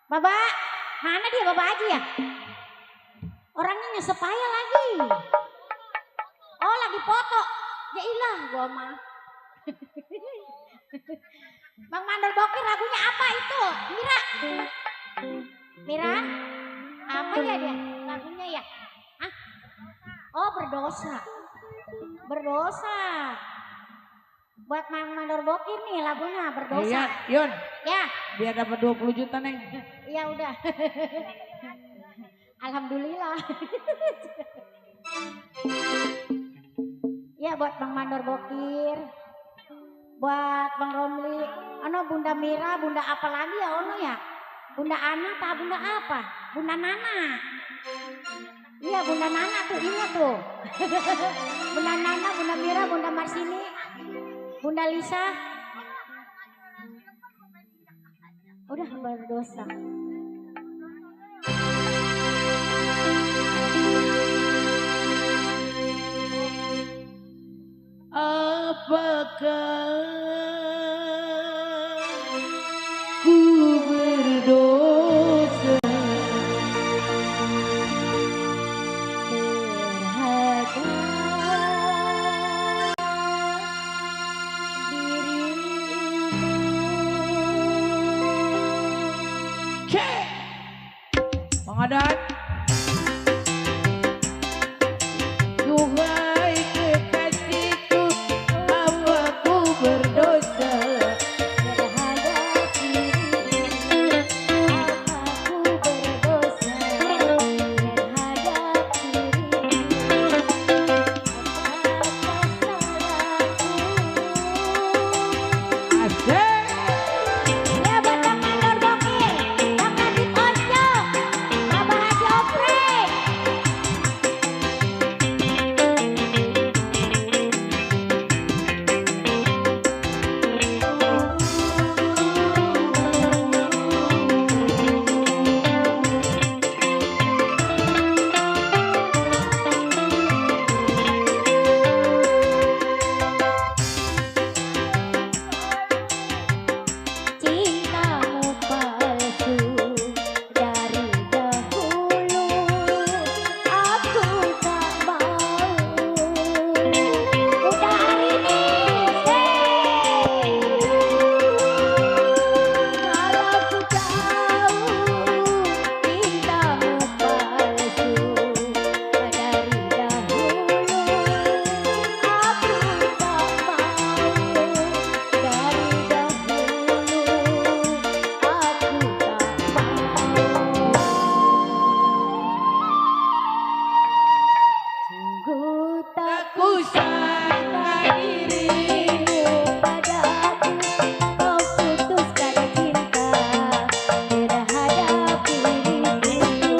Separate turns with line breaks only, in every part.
Bapak, mana dia Bapak Haji ya? Orangnya nyesepaya lagi. Oh lagi foto. Ya ilah gua mah. Bang Mandor Bokir lagunya apa itu? Mira. Mira? Apa ya dia? Lagunya ya? Hah? Oh berdosa. Berdosa. Buat Bang Mandor Bokir nih lagunya berdosa.
Iya, Yun.
Ya.
Biar dapat 20 juta, Neng.
Iya udah. Alhamdulillah. Ya buat Bang Mandor Bokir. Buat Bang Romli. Ono Bunda Mira, Bunda apa lagi ya ono ya? Bunda Ana tak Bunda apa? Bunda Nana. Iya Bunda Nana tuh ingat tuh. Bunda Nana, Bunda Mira, Bunda Marsini, Bunda Lisa. Udah berdosa.
Apakah ku berdosa terhadap dirimu? Bang Adat. Duhai kekasihku, apa ku berdosa terhadap dirimu? Apa ku berdosa terhadap dirimu? Apakah salahku? Asik.
Ya buat Bang Mandor Bokir, Bang Nadip Ojo, Abah Haji Oprek. Cintamu palsu dari dahulu, aku tak mau. Udah hari ini, kalau ku tahu cintamu palsu dari dahulu, aku tak mau. Dari dahulu aku tak mau. Sungguh tak
Kusangka
dirimu padaku, kau putuskan cinta terhadap diriku,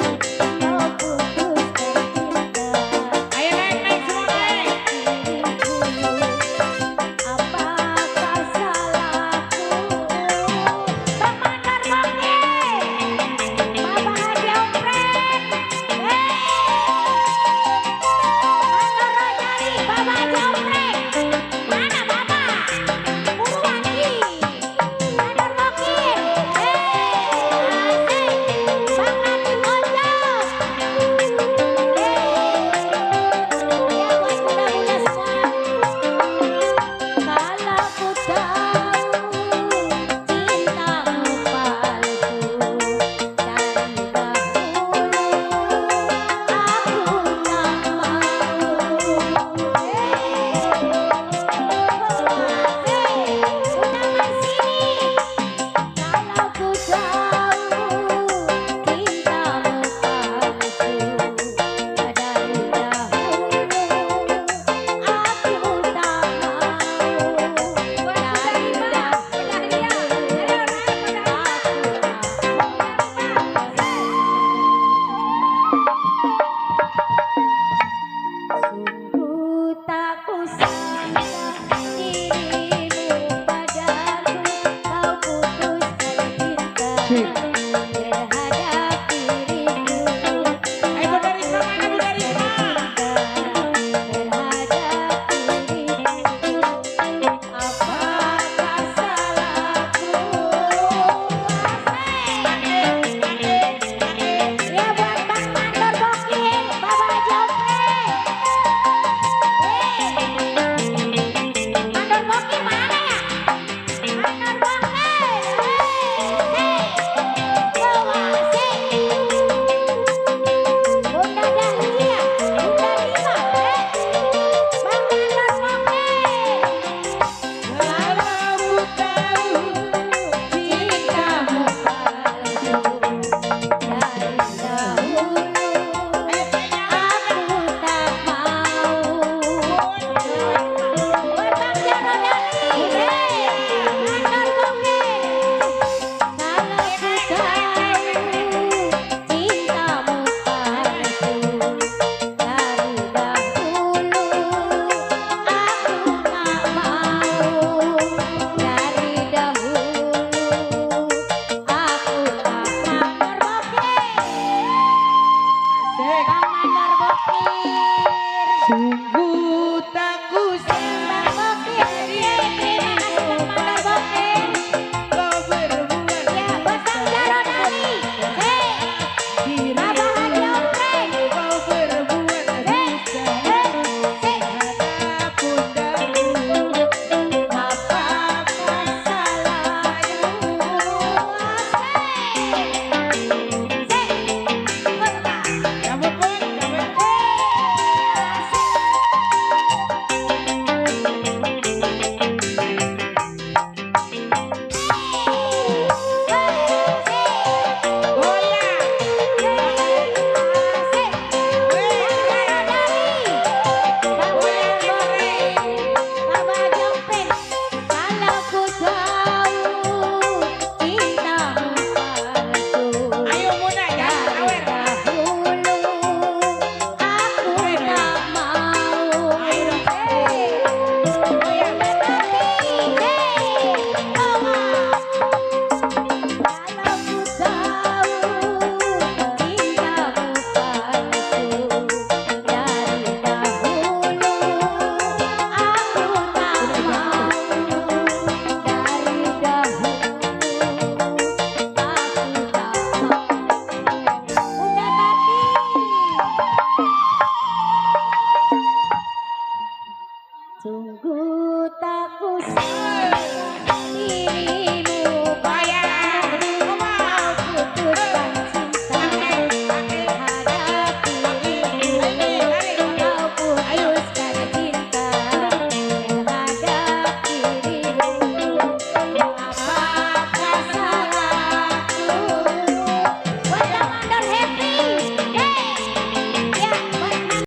kau putuskan cinta
Ayo naik semua naik.
diriku. Apakah salahku? Bang Mandor Bokir, Bapak Haji Oprek, Mandor Rojali, Bapak Haji Oprek, mana Bapak? Buruan Ki, Mandor Bokir, asik, Bang Nadip Ojo, ya buat bunda-bunda semua. Kalau ku tahu cintamu palsu dari dahulu, aku tak mau. Bunda Marsini, kalau ku tahu cintamu palsu dari dahulu, aku tak mau. Dari sungguh tak kusangka dirimu padaku, kau putuskan cinta terhadap diriku.
Ayo Bu Risma, mana Bu Risma?
Terhadap diriku. Apakah salahku? Asik. Sungguh tak kusangka